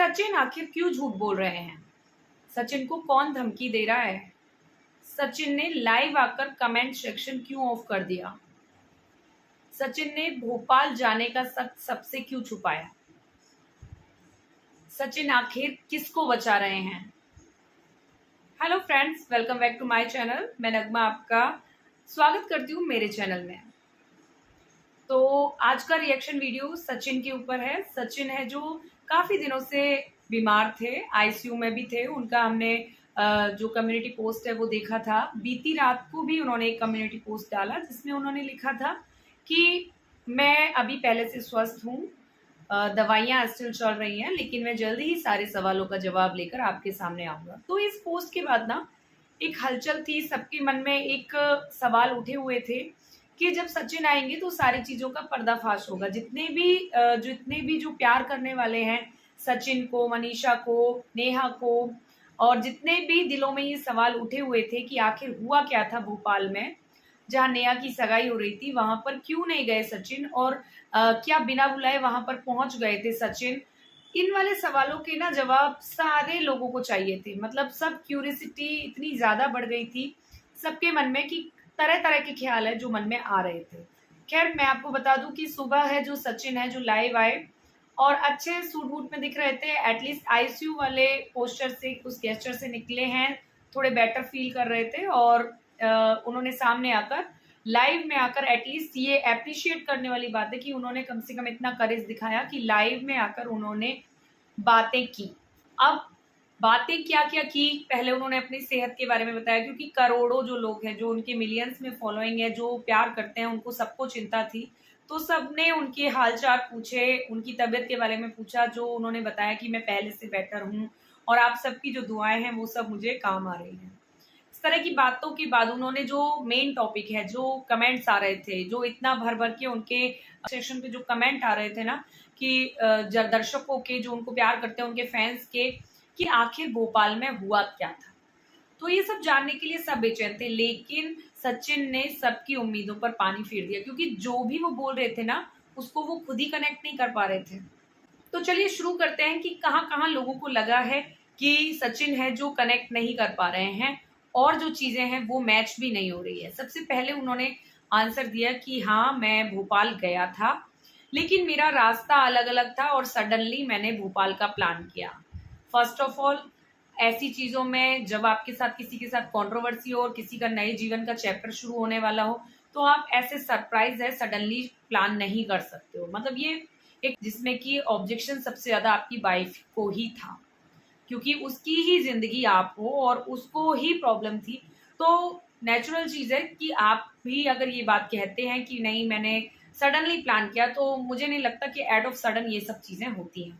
सचिन आखिर क्यों झूठ बोल रहे हैं? सचिन को कौन धमकी दे रहा है? सचिन ने लाइव आकर कमेंट सेक्शन क्यों ऑफ कर दिया? सचिन ने भोपाल जाने का सच सबसे क्यों छुपाया? सचिन आखिर किसको बचा रहे हैं? Hello friends, welcome back to my channel. मैं नगमा आपका स्वागत करती हूँ मेरे चैनल में। तो आज का रिएक्शन वीडियो सचिन के ऊपर है। सचिन है जो काफी दिनों से बीमार थे, आईसीयू में भी थे। उनका हमने जो कम्युनिटी पोस्ट है वो देखा था। बीती रात को भी उन्होंने एक कम्युनिटी पोस्ट डाला जिसमें उन्होंने लिखा था कि मैं अभी पहले से स्वस्थ हूँ, दवाइयाँ स्टिल चल रही हैं, लेकिन मैं जल्दी ही सारे सवालों का जवाब लेकर आपके सामने आऊंगा। तो इस पोस्ट के बाद ना एक हलचल थी, सबके मन में एक सवाल उठे हुए थे कि जब सचिन आएंगे तो सारी चीजों का पर्दाफाश होगा। जितने भी जो प्यार करने वाले हैं सचिन को, मनीषा को, नेहा को, और जितने भी दिलों में ये सवाल उठे हुए थे कि आखिर हुआ क्या था भोपाल में जहां नेहा की सगाई हो रही थी, वहां पर क्यों नहीं गए सचिन, और क्या बिना बुलाए वहां पर पहुंच गए थे सचिन। इन वाले सवालों के ना जवाब सारे लोगों को चाहिए थे। मतलब सब क्यूरियोसिटी इतनी ज्यादा बढ़ गई थी सबके मन में कि तरह तरह के ख्याल है जो मन में आ रहे थे। खैर, मैं आपको बता दूं कि सुबह है जो सचिन है जो लाइव आए और अच्छे सूट बूट में दिख रहे थे। एटलीस्ट आईसीयू वाले पोस्टर से, उस गेस्चर से निकले हैं, थोड़े बेटर फील कर रहे थे। और उन्होंने सामने आकर, लाइव में आकर, एटलीस्ट ये अप्रिशिएट करने वाली बात है कि उन्होंने कम से कम इतना करेज दिखाया कि लाइव में आकर उन्होंने बातें की। अब बातें क्या क्या की, पहले उन्होंने अपनी सेहत के बारे में बताया, क्योंकि करोड़ों जो लोग हैं, जो उनके मिलियंस में फॉलोइंग है, जो प्यार करते हैं, उनको सबको चिंता थी। तो सबने उनके हालचाल पूछे, उनकी तबीयत के बारे में पूछा, जो उन्होंने बताया कि मैं पहले से बेटर हूँ और आप सबकी जो दुआएं हैं वो सब मुझे काम आ रही हैं। इस तरह की बातों के बाद उन्होंने जो मेन टॉपिक है, जो कमेंट्स आ रहे थे, जो इतना भर भर के उनके सेशन पे जो कमेंट आ रहे थे ना कि दर्शकों के, जो उनको प्यार करते हैं, उनके फैंस के, कि आखिर भोपाल में हुआ क्या था। तो ये सब जानने के लिए सब बेचैन थे, लेकिन सचिन ने सबकी उम्मीदों पर पानी फेर दिया, क्योंकि जो भी वो बोल रहे थे ना उसको वो खुद ही कनेक्ट नहीं कर पा रहे थे। तो चलिए शुरू करते हैं कि कहाँ कहाँ लोगों को लगा है कि सचिन है जो कनेक्ट नहीं कर पा रहे हैं और जो चीजें हैं वो मैच भी नहीं हो रही है। सबसे पहले उन्होंने आंसर दिया कि हाँ, मैं भोपाल गया था, लेकिन मेरा रास्ता अलग अलग था और सडनली मैंने भोपाल का प्लान किया। फर्स्ट ऑफ ऑल, ऐसी चीजों में जब आपके साथ किसी के साथ कंट्रोवर्सी हो और किसी का नए जीवन का चैप्टर शुरू होने वाला हो, तो आप ऐसे सरप्राइज है सडनली प्लान नहीं कर सकते हो। मतलब ये एक जिसमें कि ऑब्जेक्शन सबसे ज्यादा आपकी वाइफ को ही था, क्योंकि उसकी ही जिंदगी आप हो और उसको ही प्रॉब्लम थी। तो नेचुरल चीज है कि आप भी अगर ये बात कहते हैं कि नहीं मैंने सडनली प्लान किया, तो मुझे नहीं लगता कि एड ऑफ सडन ये सब चीजें होती हैं।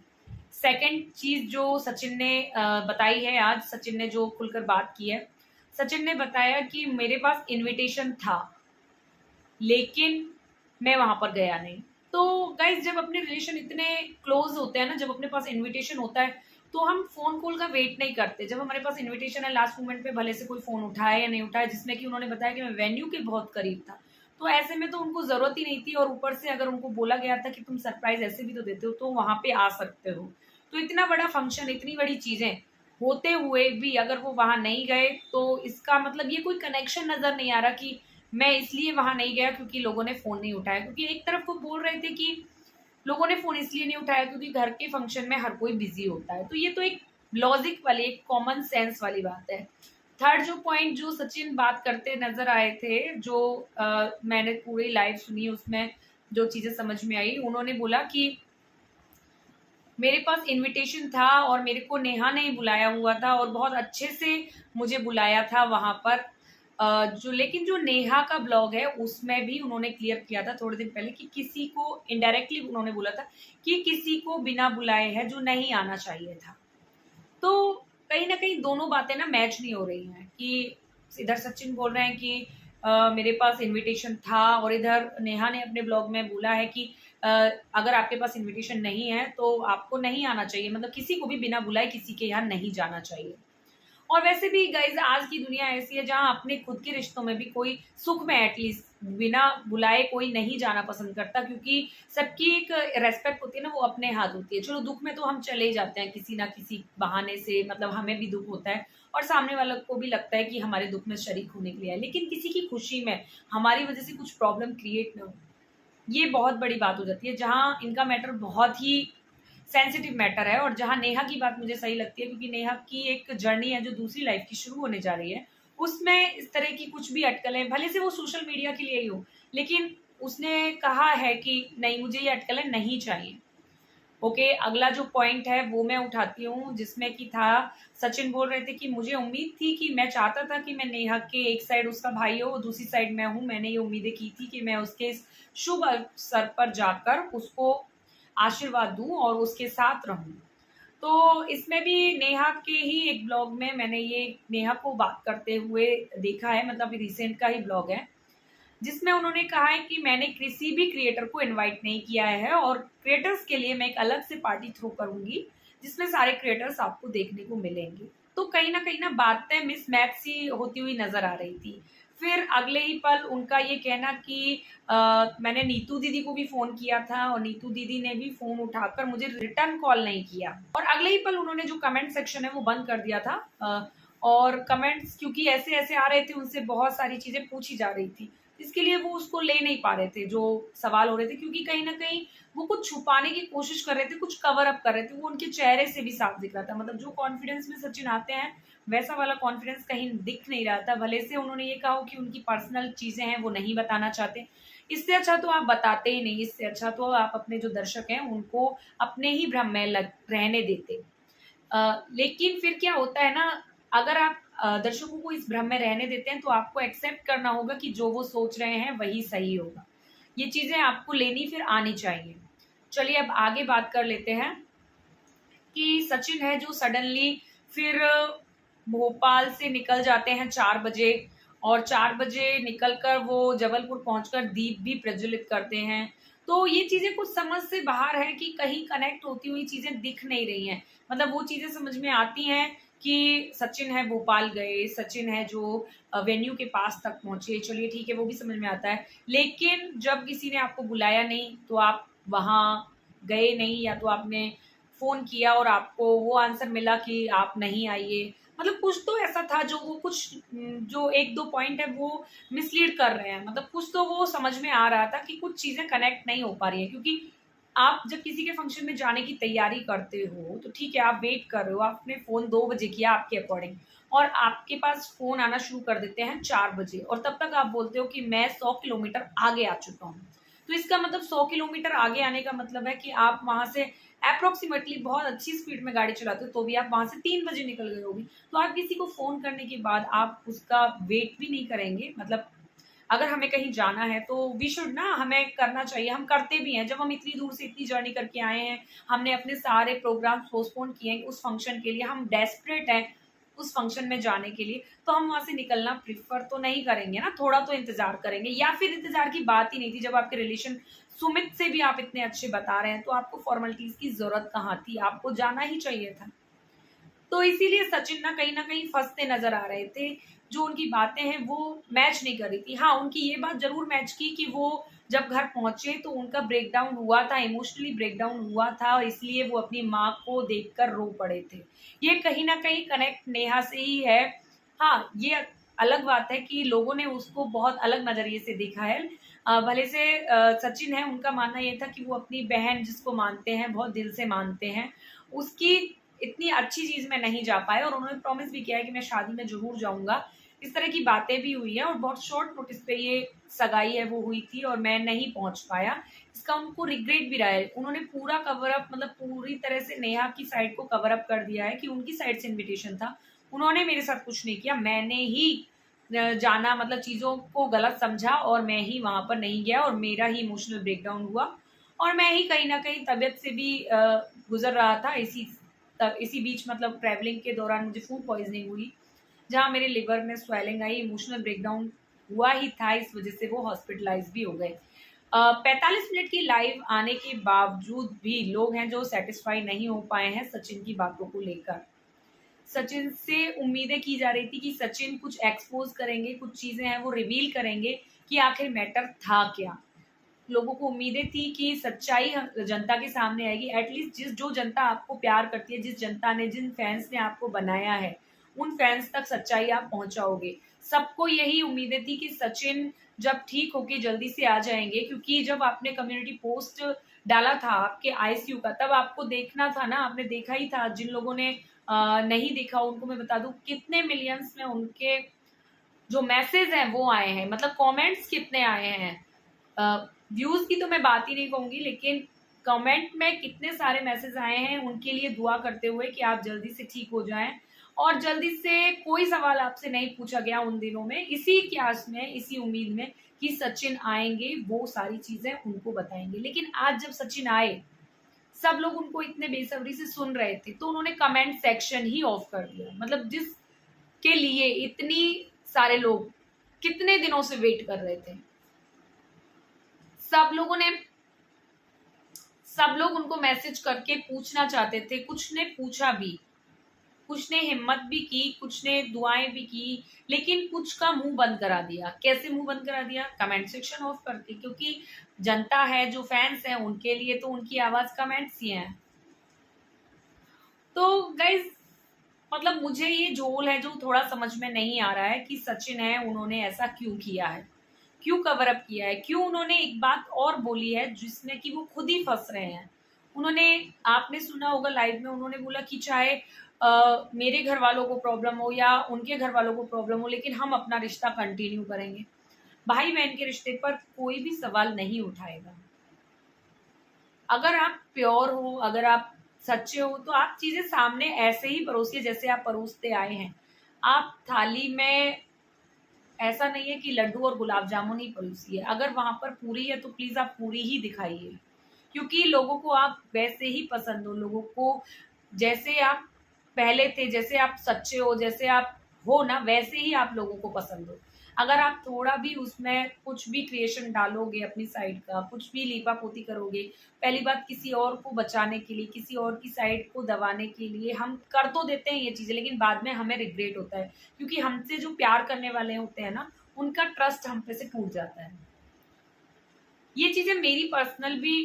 सेकंड चीज जो सचिन ने बताई है, आज सचिन ने जो खुलकर बात की है, सचिन ने बताया कि मेरे पास इनविटेशन था लेकिन मैं वहां पर गया नहीं। तो गाइज, जब अपने रिलेशन इतने क्लोज होते हैं ना, जब अपने पास इनविटेशन होता है तो हम फोन कॉल का वेट नहीं करते। जब हमारे पास इनविटेशन है, लास्ट मोमेंट पे भले से कोई फोन उठाए या नहीं उठाए, जिसमें कि उन्होंने बताया कि मैं वेन्यू के बहुत करीब था, तो ऐसे में तो उनको जरूरत ही नहीं थी। और ऊपर से अगर उनको बोला गया था कि तुम सरप्राइज ऐसे भी तो देते हो, तो वहां पे आ सकते हो। तो इतना बड़ा फंक्शन, इतनी बड़ी चीजें होते हुए भी अगर वो वहां नहीं गए, तो इसका मतलब ये कोई कनेक्शन नजर नहीं आ रहा कि मैं इसलिए वहां नहीं गया क्योंकि लोगों ने फोन नहीं उठाया। क्योंकि एक तरफ वो बोल रहे थे कि लोगों ने फोन इसलिए नहीं उठाया क्योंकि घर के फंक्शन में हर कोई बिजी होता है। तो ये तो एक लॉजिक वाली, एक कॉमन सेंस वाली बात है। थर्ड जो पॉइंट जो सचिन बात करते नजर आए थे, जो मैंने पूरी लाइव सुनी, उसमें जो चीजें समझ में आई, उन्होंने बोला कि मेरे पास इनविटेशन था और मेरे को नेहा ने बुलाया हुआ था और बहुत अच्छे से मुझे बुलाया था वहां पर। लेकिन जो नेहा का ब्लॉग है उसमें भी उन्होंने क्लियर किया था थोड़े दिन पहले कि किसी को इनडायरेक्टली उन्होंने बोला था कि किसी को बिना बुलाए है जो नहीं आना चाहिए था। तो कहीं ना कहीं दोनों बातें ना मैच नहीं हो रही हैं कि इधर सचिन बोल रहे हैं कि मेरे पास इनविटेशन था, और इधर नेहा ने अपने ब्लॉग में बोला है कि अगर आपके पास इनविटेशन नहीं है तो आपको नहीं आना चाहिए। मतलब किसी को भी बिना बुलाए किसी के यहाँ नहीं जाना चाहिए। और वैसे भी गाइज, आज की दुनिया ऐसी है जहां अपने खुद के रिश्तों में भी कोई सुख में एटलीस्ट बिना बुलाए कोई नहीं जाना पसंद करता, क्योंकि सबकी एक रेस्पेक्ट होती है ना, वो अपने हाथ होती है। चलो दुख में तो हम चले ही जाते हैं किसी ना किसी बहाने से, मतलब हमें भी दुख होता है और सामने वाले को भी लगता है कि हमारे दुख में शरीक होने के लिए है, लेकिन किसी की खुशी में हमारी वजह से कुछ प्रॉब्लम क्रिएट ना हो, ये बहुत बड़ी बात हो जाती है। जहाँ इनका मैटर बहुत ही सेंसिटिव मैटर है, और जहाँ नेहा की बात मुझे सही लगती है, क्योंकि नेहा की एक जर्नी है जो दूसरी लाइफ की शुरू होने जा रही है, उसमें इस तरह की कुछ भी अटकलें, भले से वो सोशल मीडिया के लिए ही हो, लेकिन उसने कहा है कि नहीं, मुझे ये अटकलें नहीं चाहिए। ओके, अगला जो पॉइंट है वो मैं उठाती हूँ, जिसमें कि था, सचिन बोल रहे थे कि मुझे उम्मीद थी कि मैं चाहता था कि मैं नेहा के एक साइड उसका भाई हो, दूसरी साइड मैं हूँ। मैंने ये उम्मीदें की थी कि मैं उसके इस शुभ अवसर पर जाकर उसको आशीर्वाद दूं और उसके साथ रहूं। तो इसमें भी नेहा के ही एक ब्लॉग में मैंने ये नेहा को बात करते हुए देखा है, मतलब रिसेंट का ही ब्लॉग है, जिसमें उन्होंने कहा है कि मैंने किसी भी क्रिएटर को इनवाइट नहीं किया है और क्रिएटर्स के लिए मैं एक अलग से पार्टी थ्रो करूंगी, जिसमें सारे क्रिएटर्स आपको देखने को मिलेंगे। तो कहीं ना बातें मिसमैच सी होती हुई नजर आ रही थी। फिर अगले ही पल उनका ये कहना कि मैंने नीतू दीदी को भी फोन किया था और नीतू दीदी ने भी फोन उठाकर मुझे रिटर्न कॉल नहीं किया, और अगले ही पल उन्होंने जो कमेंट सेक्शन है वो बंद कर दिया था। और कमेंट्स क्योंकि ऐसे ऐसे आ रहे थे, उनसे बहुत सारी चीजें पूछी जा रही थी, इसके लिए वो उसको ले नहीं पा रहे थे जो सवाल हो रहे थे, क्योंकि कहीं ना कहीं वो कुछ छुपाने की कोशिश कर रहे थे, कुछ कवर अप कर रहे थे। वो उनके चेहरे से भी साफ दिख रहा था, मतलब जो कॉन्फिडेंस में सचिन आते हैं वैसा वाला कॉन्फिडेंस कहीं दिख नहीं रहा था। भले से उन्होंने ये कहा कि उनकी पर्सनल चीजें हैं वो नहीं बताना चाहते, इससे अच्छा तो आप बताते ही नहीं, इससे अच्छा तो आप अपने जो दर्शक हैं उनको अपने ही भ्रम में रहने देते। लेकिन फिर क्या होता है ना, अगर आप दर्शकों को इस भ्रम में रहने देते हैं तो आपको एक्सेप्ट करना होगा कि जो वो सोच रहे हैं वही सही होगा। ये चीजें आपको लेनी फिर आनी चाहिए। चलिए अब आगे बात कर लेते हैं कि सचिन है जो सडनली फिर भोपाल से निकल जाते हैं 4 बजे, और 4 बजे निकलकर वो जबलपुर पहुंचकर दीप भी प्रज्वलित करते हैं। तो ये चीजें कुछ समझ से बाहर है कि कहीं कनेक्ट होती हुई चीजें दिख नहीं रही हैं। मतलब वो चीजें समझ में आती हैं कि सचिन है भोपाल गए, सचिन है जो वेन्यू के पास तक पहुंचे, चलिए ठीक है, वो भी समझ में आता है। लेकिन जब किसी ने आपको बुलाया नहीं तो आप वहां गए नहीं, या तो आपने फोन किया और आपको वो आंसर मिला कि आप नहीं आइए। मतलब कुछ तो ऐसा था जो वो कुछ जो एक दो पॉइंट है वो मिसलीड कर रहे हैं, मतलब कुछ तो वो समझ में आ रहा था कि कुछ चीजें कनेक्ट नहीं हो पा रही है। क्योंकि आप जब किसी के फंक्शन में जाने की तैयारी करते हो तो ठीक है, आप वेट कर रहे हो, आपने फोन 2 बजे किया आपके अकॉर्डिंग, और आपके पास फोन आना शुरू कर देते हैं 4 बजे, और तब तक आप बोलते हो कि मैं 100 किलोमीटर आगे आ चुका हूँ। तो इसका मतलब 100 किलोमीटर आगे आने का मतलब है कि आप वहां से अप्रोक्सीमेटली बहुत अच्छी स्पीड में गाड़ी चलाते हो, तो भी आप वहां से 3 बजे निकल गए होगी। तो आप किसी को फोन करने के बाद आप उसका वेट भी नहीं करेंगे। मतलब अगर हमें कहीं जाना है तो वी शुड ना, हमें करना चाहिए, हम करते भी हैं। जब हम इतनी दूर से इतनी जर्नी करके आए हैं, हमने अपने सारे प्रोग्राम पोस्टपोन किए हैं उस फंक्शन के लिए, हम डेस्परेट हैं उस फंक्शन में जाने के लिए, तो हम वहां से निकलना प्रिफर तो नहीं करेंगे ना, थोड़ा तो इंतजार करेंगे। या फिर इंतजार की बात ही नहीं थी, जब आपके रिलेशन सुमित से भी आप इतने अच्छे बता रहे हैं तो आपको फॉर्मेलिटीज की जरूरत कहाँ थी, आपको जाना ही चाहिए था। तो इसीलिए सचिन ना कहीं फंसते नजर आ रहे थे। जो उनकी बातें हैं वो मैच नहीं कर रही थी। हाँ, उनकी ये बात जरूर मैच की कि वो जब घर पहुंचे तो उनका ब्रेकडाउन हुआ था, इमोशनली ब्रेकडाउन हुआ था, और इसलिए वो अपनी माँ को देखकर रो पड़े थे। ये कहीं ना कहीं कनेक्ट नेहा से ही है। हाँ, ये अलग बात है कि लोगों ने उसको बहुत अलग नजरिए से देखा है। भले से सचिन है, उनका मानना ये था कि वो अपनी बहन जिसको मानते हैं, बहुत दिल से मानते हैं, उसकी इतनी अच्छी चीज में नहीं जा पाए, और उन्होंने प्रॉमिस भी किया है कि मैं शादी में जरूर जाऊंगा। इस तरह की बातें भी हुई है, और बहुत शॉर्ट नोटिस पे ये सगाई है वो हुई थी और मैं नहीं पहुंच पाया। इसका उनको रिग्रेट भी रहा है। उन्होंने पूरा कवर अप, मतलब पूरी तरह से नेहा की साइड को कवर अप कर दिया है कि उनकी साइड से इनविटेशन था, उन्होंने मेरे साथ कुछ नहीं किया, मैंने ही जाना, मतलब चीजों को गलत समझा और मैं ही वहां पर नहीं गया, और मेरा ही इमोशनल ब्रेकडाउन हुआ, और मैं ही कहीं ना कहीं तबियत से भी गुजर रहा था। इसी बीच मतलब ट्रैवलिंग के दौरान मुझे फूड पॉइजनिंग हुई, जहाँ मेरे लिवर में स्वेलिंग आई, इमोशनल ब्रेकडाउन हुआ ही था, इस वजह से वो हॉस्पिटलाइज भी हो गए। 45 मिनट की लाइव आने के बावजूद भी लोग हैं जो सेटिस्फाई नहीं हो पाए हैं सचिन की बातों को लेकर। सचिन से उम्मीदें की जा रही थी कि सचिन कुछ एक्सपोज करेंगे, कुछ चीजें हैं वो रिवील करेंगे कि आखिर मैटर था क्या। लोगों को उम्मीदें थी कि सच्चाई जनता के सामने आएगी। एटलीस्ट जो जनता आपको प्यार करती है, जिस जनता ने, जिन फैंस ने आपको बनाया है, उन फैंस तक सच्चाई आप पहुंचाओगे। सबको यही उम्मीदें थी कि सचिन जब ठीक होके जल्दी से आ जाएंगे, क्योंकि जब आपने कम्युनिटी पोस्ट डाला था आपके आईसीयू का, तब आपको देखना था ना, आपने देखा ही था। जिन लोगों ने नहीं देखा उनको मैं बता दूं कितने मिलियंस में उनके जो मैसेज हैं वो आए हैं, मतलब कमेंट्स कितने आए हैं। व्यूज की तो मैं बात ही नहीं कहूंगी, लेकिन कमेंट में कितने सारे मैसेज आए हैं उनके लिए दुआ करते हुए कि आप जल्दी से ठीक हो जाएं। और जल्दी से कोई सवाल आपसे नहीं पूछा गया उन दिनों में, इसी की आस में, इसी उम्मीद में कि सचिन आएंगे, वो सारी चीजें उनको बताएंगे। लेकिन आज जब सचिन आए, सब लोग उनको इतने बेसब्री से सुन रहे थे, तो उन्होंने कमेंट सेक्शन ही ऑफ कर दिया। मतलब जिसके लिए इतनी सारे लोग कितने दिनों से वेट कर रहे थे, सब लोग उनको मैसेज करके पूछना चाहते थे। कुछ ने पूछा भी, कुछ ने हिम्मत भी की, कुछ ने दुआएं भी की, लेकिन कुछ का मुंह बंद करा दिया। कैसे मुंह बंद करा दिया? कमेंट सेक्शन ऑफ करके। क्योंकि जनता है, जो फैंस हैं, उनके लिए तो उनकी आवाज कमेंट्स ही है। तो गाइज, मतलब मुझे ये झोल है जो थोड़ा समझ में नहीं आ रहा है कि सचिन है, उन्होंने ऐसा क्यों किया है, क्यों कवर अप किया है, क्यों उन्होंने एक बात और बोली है जिसमें कि वो खुद ही फंस रहे हैं। उन्होंने, आपने सुना होगा लाइव में, उन्होंने बोला कि चाहे मेरे घर वालों को प्रॉब्लम हो या उनके घर वालों को प्रॉब्लम हो, लेकिन हम अपना रिश्ता कंटिन्यू करेंगे। भाई बहन के रिश्ते पर कोई भी सवाल नहीं उठाएगा। अगर आप प्योर हो, अगर आप सच्चे हो, तो आप चीजें सामने ऐसे ही परोसिए जैसे आप परोसते आए हैं। आप थाली में, ऐसा नहीं है कि लड्डू और गुलाब जामुन ही परोसिए। अगर वहां पर पूरी है तो प्लीज आप पूरी ही दिखाइए, क्योंकि लोगों को आप वैसे ही पसंद हो। लोगों को जैसे आप पहले थे, जैसे आप सच्चे हो, जैसे आप हो ना, वैसे ही आप लोगों को पसंद हो। अगर आप थोड़ा भी उसमें कुछ भी क्रिएशन डालोगे अपनी साइड का, कुछ भी लीपा पोती करोगे, पहली बात किसी और को बचाने के लिए, किसी और की साइड को दबाने के लिए हम कर तो देते हैं ये चीजें, लेकिन बाद में हमें रिग्रेट होता है। क्योंकि हमसे जो प्यार करने वाले होते हैं ना, उनका ट्रस्ट हम पे से टूट जाता है। ये चीजें मेरी पर्सनल भी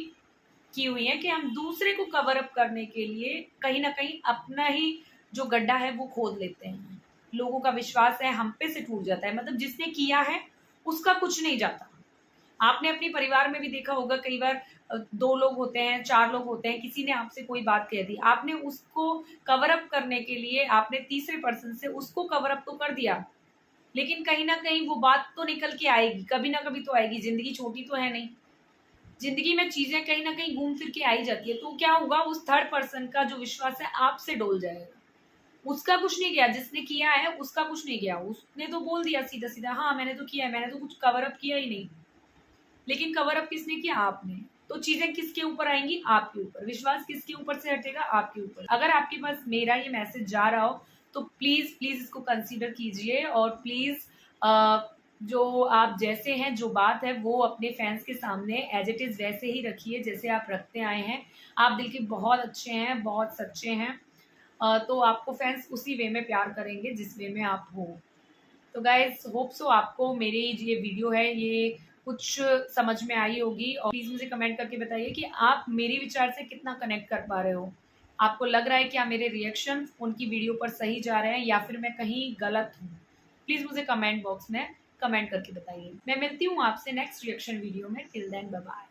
की हुई है कि हम दूसरे को कवर अप करने के लिए कहीं ना कहीं अपना ही जो गड्ढा है वो खोद लेते हैं। लोगों का विश्वास है हम पे से टूट जाता है। मतलब जिसने किया है उसका कुछ नहीं जाता। आपने अपने परिवार में भी देखा होगा, कई बार 2 लोग होते हैं, 4 लोग होते हैं, किसी ने आपसे कोई बात कह दी, आपने उसको कवर अप करने के लिए आपने तीसरे पर्सन से उसको कवर अप तो कर दिया, लेकिन कहीं ना कहीं वो बात तो निकल के आएगी, कभी ना कभी तो आएगी। जिंदगी छोटी तो है नहीं, जिंदगी में चीजें कहीं ना कहीं घूम फिर के आई जाती है। तो क्या होगा, उस थर्ड पर्सन का जो विश्वास है आपसे डोल जाएगा। उसका कुछ नहीं गया, जिसने किया है उसका कुछ नहीं गया। उसने तो बोल दिया सीधा सीधा, हाँ मैंने तो किया है, मैंने तो कुछ कवर अप किया ही नहीं। लेकिन कवर अप किसने किया? आपने। तो चीजें किसके ऊपर आएंगी? आपके ऊपर। विश्वास किसके ऊपर से हटेगा? आपके ऊपर। अगर आपके पास मेरा ये मैसेज जा रहा हो तो प्लीज प्लीज इसको कंसीडर कीजिए, और प्लीज जो आप जैसे हैं, जो बात है वो अपने फैंस के सामने एज इट इज वैसे ही रखिए जैसे आप रखते आए हैं। आप दिल के बहुत अच्छे हैं, बहुत सच्चे हैं। तो आपको फैंस उसी वे में प्यार करेंगे जिस वे में आप हो। तो गाइज, होप सो आपको मेरी ये वीडियो है ये कुछ समझ में आई होगी। और प्लीज मुझे कमेंट करके बताइए कि आप मेरी विचार से कितना कनेक्ट कर पा रहे हो। आपको लग रहा है क्या मेरे रिएक्शन उनकी वीडियो पर सही जा रहे हैं या फिर मैं कहीं गलत हूँ? प्लीज मुझे कमेंट बॉक्स में कमेंट करके बताइए। मैं मिलती हूँ आपसे नेक्स्ट रिएक्शन वीडियो में। Till then bye bye.